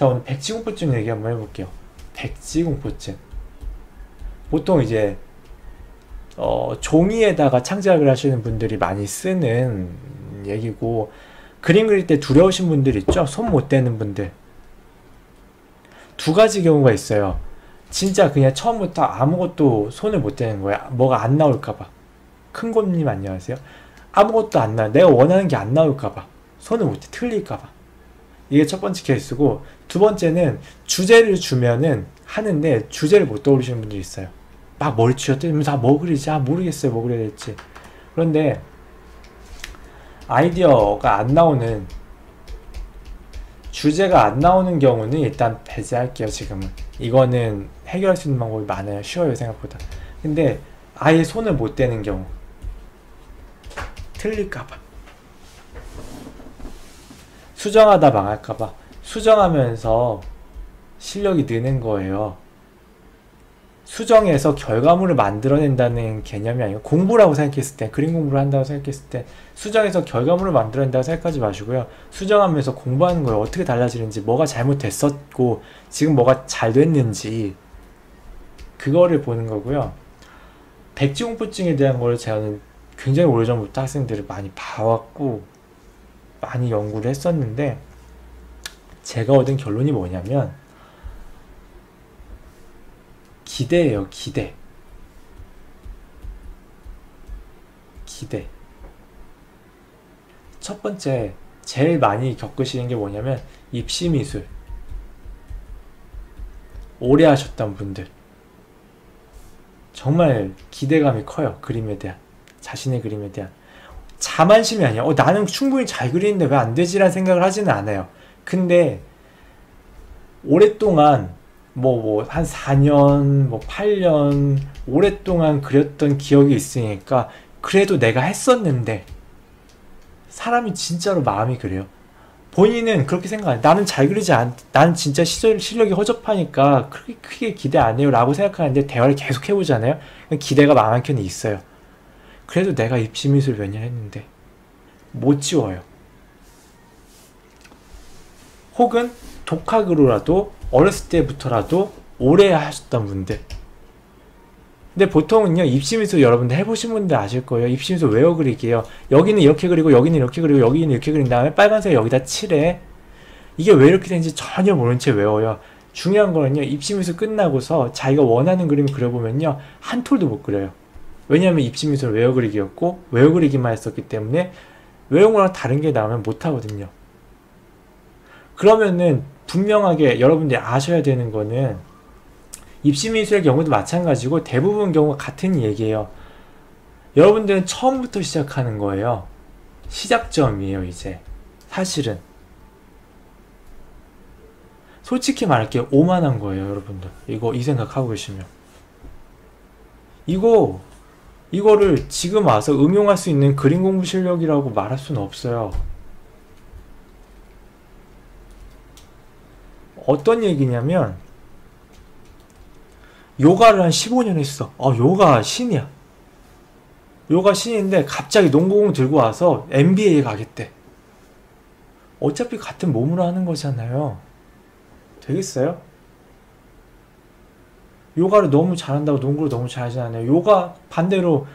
자, 오늘 백지공포증 얘기 한번 해볼게요. 백지공포증. 보통 이제 종이에다가 창작을 하시는 분들이 많이 쓰는 얘기고, 그림 그릴 때 두려우신 분들 있죠? 손 못 대는 분들. 두 가지 경우가 있어요. 진짜 그냥 처음부터 아무것도 손을 못 대는 거야. 뭐가 안 나올까봐. 큰곰님 안녕하세요. 아무것도 안 나와. 내가 원하는 게 안 나올까봐. 손을 못 대. 틀릴까봐. 이게 첫 번째 케이스고, 두 번째는 주제를 주면은 하는데 주제를 못 떠올리시는 분들이 있어요. 막 머리 쥐어뜯으면서 뭐 그리지? 모르겠어요. 뭐 그려야 될지. 그런데 아이디어가 안 나오는, 주제가 안 나오는 경우는 일단 배제할게요. 지금은 이거는 해결할 수 있는 방법이 많아요. 쉬워요, 생각보다. 근데 아예 손을 못 대는 경우, 틀릴까봐, 수정하다 망할까봐. 수정하면서 실력이 느는 거예요. 수정해서 결과물을 만들어낸다는 개념이 아니고, 공부라고 생각했을 때, 그림 공부를 한다고 생각했을 때 수정해서 결과물을 만들어낸다고 생각하지 마시고요. 수정하면서 공부하는 거예요. 어떻게 달라지는지, 뭐가 잘못됐었고 지금 뭐가 잘 됐는지, 그거를 보는 거고요. 백지공포증에 대한 거를 저는 굉장히 오래전부터 학생들을 많이 봐왔고 많이 연구를 했었는데, 제가 얻은 결론이 뭐냐면 기대예요. 기대. 첫 번째, 제일 많이 겪으시는 게 뭐냐면 입시미술 오래 하셨던 분들, 정말 기대감이 커요. 그림에 대한, 자신의 그림에 대한 자만심이 아니야. 나는 충분히 잘 그리는데 왜 안 되지라는 생각을 하지는 않아요. 근데 오랫동안 한 4년, 8년 오랫동안 그렸던 기억이 있으니까, 그래도 내가 했었는데, 사람이 진짜로 마음이 그래요. 본인은 그렇게 생각해요. 나는 잘 그리지 나는 진짜 실력이 허접하니까 그렇게 크게 기대 안 해요 라고 생각하는데, 대화를 계속 해보잖아요. 기대가 마음 한켠에 있어요. 그래도 내가 입시미술 몇 년 했는데 못 지워요. 혹은 독학으로라도 어렸을 때부터라도 오래 하셨던 분들. 근데 보통은요, 입시미술 여러분들 해보신 분들 아실 거예요. 입시미술 외워 그리기예요. 여기는 이렇게 그리고 여기는 이렇게 그리고 여기는 이렇게 그린 다음에 빨간색 여기다 칠해. 이게 왜 이렇게 되는지 전혀 모른 채 외워요. 중요한 거는요, 입시미술 끝나고서 자기가 원하는 그림을 그려보면요, 한 톨도 못 그려요. 왜냐하면 입시미술 외워 그리기였고, 외워 그리기만 했었기 때문에 외운 거랑 다른 게 나오면 못 하거든요. 그러면은 분명하게 여러분들이 아셔야 되는 거는, 입시미술의 경우도 마찬가지고 대부분 경우가 같은 얘기예요. 여러분들은 처음부터 시작하는 거예요. 시작점이에요. 이제 사실은 솔직히 말할게요. 오만한 거예요. 여러분들 이 생각하고 계시면, 이거를 지금 와서 응용할 수 있는 그림 공부 실력이라고 말할 수는 없어요. 어떤 얘기냐면, 요가를 한 15년 했어. 요가 신이야. 요가 신인데 갑자기 농구공 들고 와서 NBA에 가겠대. 어차피 같은 몸으로 하는 거잖아요. 되겠어요? 요가를 너무 잘한다고 농구를 너무 잘하지 않아요. 요가 반대로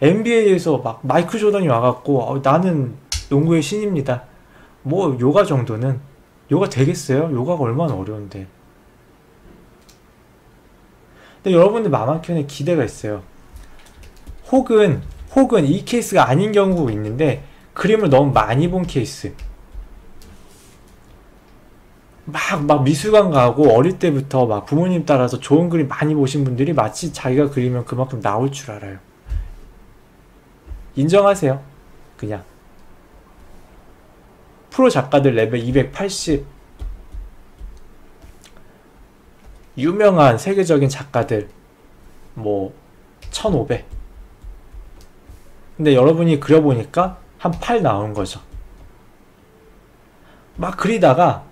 NBA에서 막 마이클 조던이 와갖고 나는 농구의 신입니다. 요가 정도는, 요가 되겠어요? 요가가 얼마나 어려운데. 근데 여러분들 마음 한켠에 기대가 있어요. 혹은 이 케이스가 아닌 경우가 있는데, 그림을 너무 많이 본 케이스. 막 미술관 가고 어릴 때부터 막 부모님 따라서 좋은 그림 많이 보신 분들이 마치 자기가 그리면 그만큼 나올 줄 알아요. 인정하세요. 그냥 프로 작가들 레벨 280, 유명한 세계적인 작가들 1500. 근데 여러분이 그려보니까 한 8 나온 거죠. 막 그리다가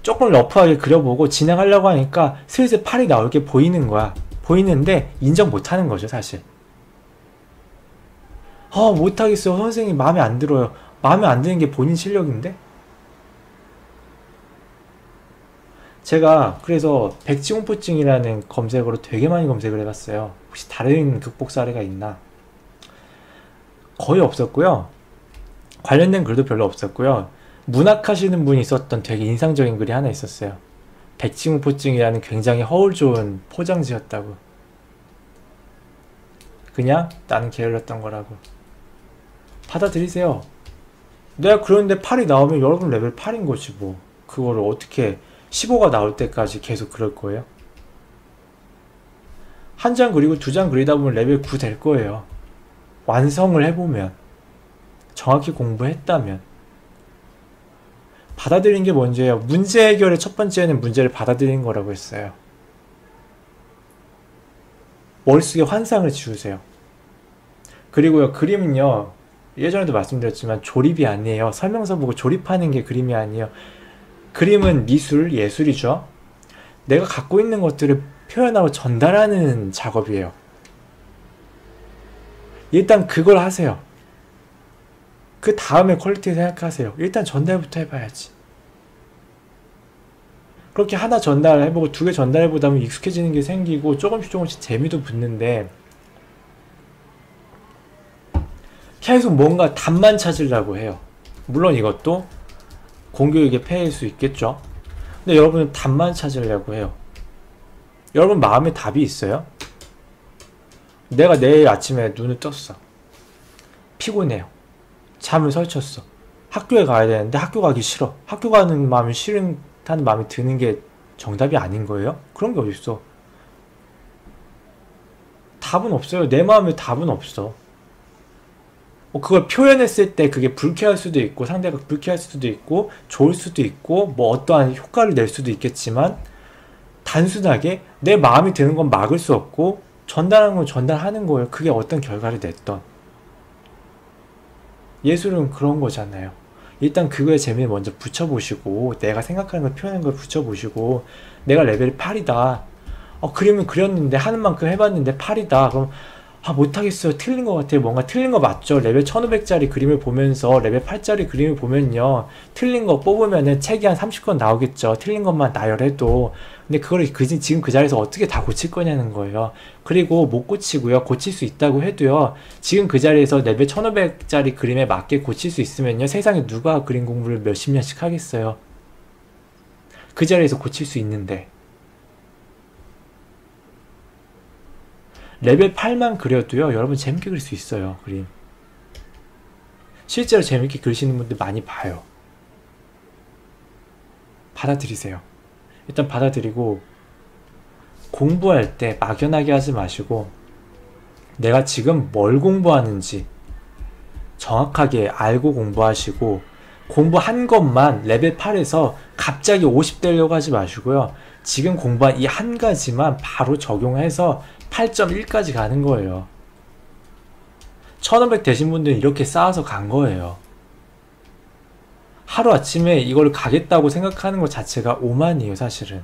조금 러프하게 그려보고 진행하려고 하니까 슬슬 8이 나올 게 보이는 거야. 보이는데 인정 못하는 거죠, 사실. 못하겠어요. 선생님 마음에 안 들어요. 마음에 안 드는 게 본인 실력인데? 제가 그래서 백지공포증이라는 검색어로 되게 많이 검색을 해봤어요. 혹시 다른 극복 사례가 있나? 거의 없었고요. 관련된 글도 별로 없었고요. 문학하시는 분이 썼던 되게 인상적인 글이 하나 있었어요. 백지공포증이라는 굉장히 허울 좋은 포장지였다고. 그냥 나는 게을렀던 거라고. 받아들이세요. 내가 그런데 8이 나오면 여러분 레벨 8인 거지 뭐. 그거를 어떻게 15가 나올 때까지 계속 그럴 거예요? 한 장 그리고 두 장 그리다 보면 레벨 9 될 거예요. 완성을 해보면. 정확히 공부했다면. 받아들이는 게 먼저예요. 문제 해결의 첫 번째는 문제를 받아들이는 거라고 했어요. 머릿속에 환상을 지우세요. 그리고요, 그림은요, 예전에도 말씀드렸지만 조립이 아니에요. 설명서 보고 조립하는 게 그림이 아니에요. 그림은 미술, 예술이죠. 내가 갖고 있는 것들을 표현하고 전달하는 작업이에요. 일단 그걸 하세요. 그 다음에 퀄리티 생각하세요. 일단 전달부터 해봐야지. 그렇게 하나 전달해보고 두 개 전달해보다 보면 익숙해지는 게 생기고 조금씩 재미도 붙는데 계속 뭔가 답만 찾으려고 해요. 물론 이것도 공교육의 폐해일 수 있겠죠. 근데 여러분은 답만 찾으려고 해요. 여러분 마음에 답이 있어요? 내가 내일 아침에 눈을 떴어. 피곤해요. 잠을 설쳤어. 학교에 가야 되는데 학교 가기 싫어. 학교 가는 마음이 싫다는 마음이 드는 게 정답이 아닌 거예요? 그런 게 어딨어. 답은 없어요. 내 마음에 답은 없어. 그걸 표현했을 때 그게 불쾌할 수도 있고 상대가 불쾌할 수도 있고 좋을 수도 있고 뭐 어떠한 효과를 낼 수도 있겠지만 단순하게 내 마음이 드는 건 막을 수 없고 전달하는 건 전달하는 거예요. 그게 어떤 결과를 냈던. 예술은 그런 거잖아요. 일단 그거에 재미를 먼저 붙여보시고 내가 생각하는 걸 표현하는 걸 붙여보시고 내가 레벨 8이다. 그림을 그렸는데 하는 만큼 해봤는데 8이다. 그럼 못하겠어요. 틀린 것 같아요. 뭔가 틀린 거 맞죠? 레벨 1500짜리 그림을 보면서 레벨 8짜리 그림을 보면요. 틀린 거 뽑으면은 책이 한 30권 나오겠죠. 틀린 것만 나열해도. 근데 그거를 지금 그 자리에서 어떻게 다 고칠 거냐는 거예요. 그리고 못 고치고요. 고칠 수 있다고 해도요. 지금 그 자리에서 레벨 1500짜리 그림에 맞게 고칠 수 있으면요. 세상에 누가 그림 공부를 몇십 년씩 하겠어요. 그 자리에서 고칠 수 있는데. 레벨 8만 그려도요. 여러분 재밌게 그릴 수 있어요. 그림. 실제로 재밌게 그리시는 분들 많이 봐요. 받아들이세요. 일단 받아들이고 공부할 때 막연하게 하지 마시고 내가 지금 뭘 공부하는지 정확하게 알고 공부하시고 공부한 것만 레벨 8에서 갑자기 50 되려고 하지 마시고요. 지금 공부한 이 한 가지만 바로 적용해서 8.1까지 가는 거예요. 1500 되신 분들은 이렇게 쌓아서 간 거예요. 하루아침에 이걸 가겠다고 생각하는 것 자체가 오만이에요. 사실은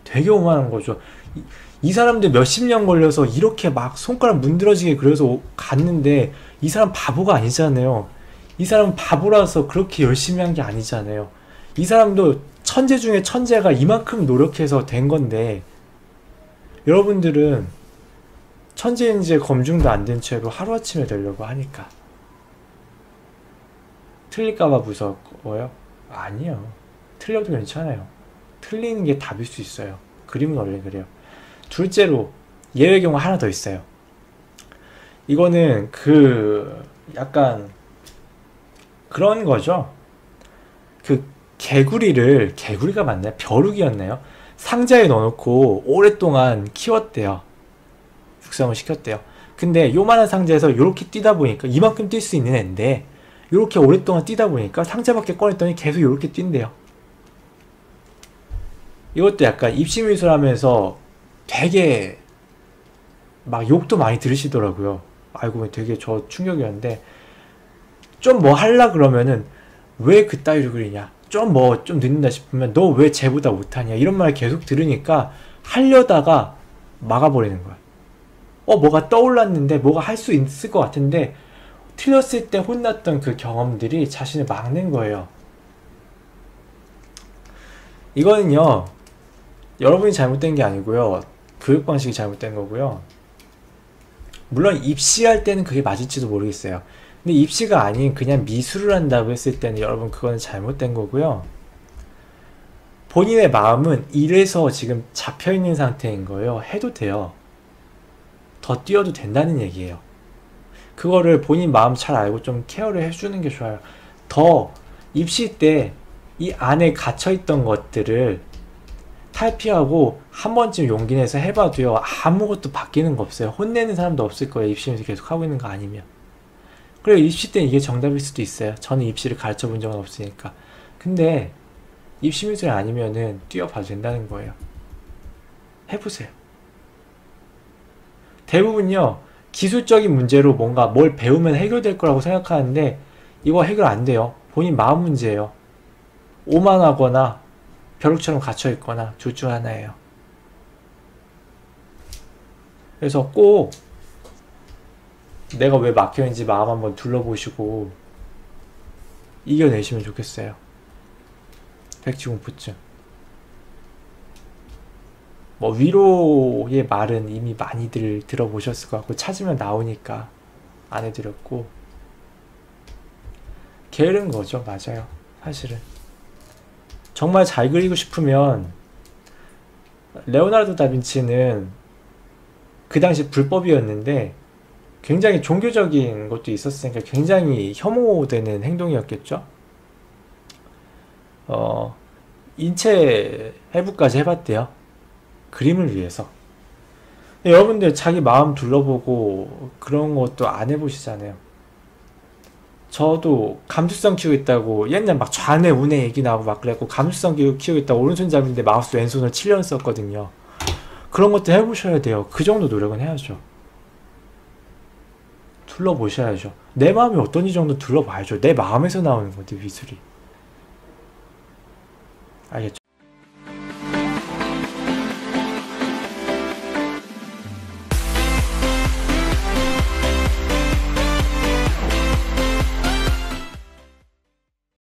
되게 오만한 거죠. 이 사람들 몇십 년 걸려서 이렇게 막 손가락 문드러지게 그려서 갔는데 이 사람 바보가 아니잖아요. 이 사람은 바보라서 그렇게 열심히 한 게 아니잖아요. 이 사람도 천재 중에 천재가 이만큼 노력해서 된 건데 여러분들은 천재인지 검증도 안 된 채로 하루아침에 되려고 하니까 틀릴까봐 무서워요? 아니요. 틀려도 괜찮아요. 틀리는 게 답일 수 있어요. 그림은 원래 그래요. 둘째로 예외 경우 하나 더 있어요. 이거는 약간 그런 거죠. 개구리가 맞나요? 벼룩이었나요? 상자에 넣어놓고 오랫동안 키웠대요. 육성을 시켰대요. 근데 요만한 상자에서 요렇게 뛰다 보니까 이만큼 뛸 수 있는 애인데 요렇게 오랫동안 뛰다 보니까 상자 밖에 꺼냈더니 계속 요렇게 뛴대요. 이것도 약간 입시미술 하면서 되게 막 욕도 많이 들으시더라고요. 아이고 되게 저 충격이었는데 좀 뭐 할라 그러면은 왜 그따위로 그리냐, 좀 늦는다 싶으면 너 왜 쟤보다 못하냐 이런 말 계속 들으니까 하려다가 막아버리는 거야. 뭐가 떠올랐는데 뭐가 할 수 있을 것 같은데 틀렸을 때 혼났던 그 경험들이 자신을 막는 거예요. 이거는요, 여러분이 잘못된 게 아니고요. 교육 방식이 잘못된 거고요. 물론 입시할 때는 그게 맞을지도 모르겠어요. 근데 입시가 아닌 그냥 미술을 한다고 했을 때는 여러분 그거는 잘못된 거고요. 본인의 마음은 이래서 지금 잡혀있는 상태인 거예요. 해도 돼요. 더 뛰어도 된다는 얘기예요. 그거를 본인 마음 잘 알고 좀 케어를 해주는 게 좋아요. 더 입시 때 이 안에 갇혀있던 것들을 탈피하고 한 번쯤 용기 내서 해봐도요, 아무것도 바뀌는 거 없어요. 혼내는 사람도 없을 거예요. 입시면서 계속 하고 있는 거 아니면. 그리고 입시 때 이게 정답일 수도 있어요. 저는 입시를 가르쳐 본 적은 없으니까. 근데 입시 미술이 아니면은 뛰어봐도 된다는 거예요. 해보세요. 대부분요, 기술적인 문제로 뭔가 뭘 배우면 해결될 거라고 생각하는데 이거 해결 안 돼요. 본인 마음 문제예요. 오만하거나 벼룩처럼 갇혀있거나 둘 중 하나예요. 그래서 꼭 내가 왜 막혀있는지 마음 한번 둘러보시고 이겨내시면 좋겠어요. 백지공포증. 뭐 위로의 말은 이미 많이들 들어보셨을 것 같고 찾으면 나오니까 안 해드렸고, 게으른 거죠. 맞아요. 사실은 정말 잘 그리고 싶으면 레오나르도 다빈치는 그 당시 불법이었는데 굉장히 종교적인 것도 있었으니까 굉장히 혐오되는 행동이었겠죠. 인체 해부까지 해봤대요. 그림을 위해서. 여러분들 자기 마음 둘러보고 그런 것도 안 해보시잖아요. 저도 감수성 키우겠다고 옛날 막 좌뇌 우뇌 얘기 나오고 막 그랬고, 감수성 키우겠다고 오른손잡이인데 마우스 왼손을 7년 썼거든요. 그런 것도 해보셔야 돼요. 그 정도 노력은 해야죠. 둘러보셔야죠. 내 마음이 어떤지 정도 둘러봐야죠. 내 마음에서 나오는 건데 미술이. 알겠죠?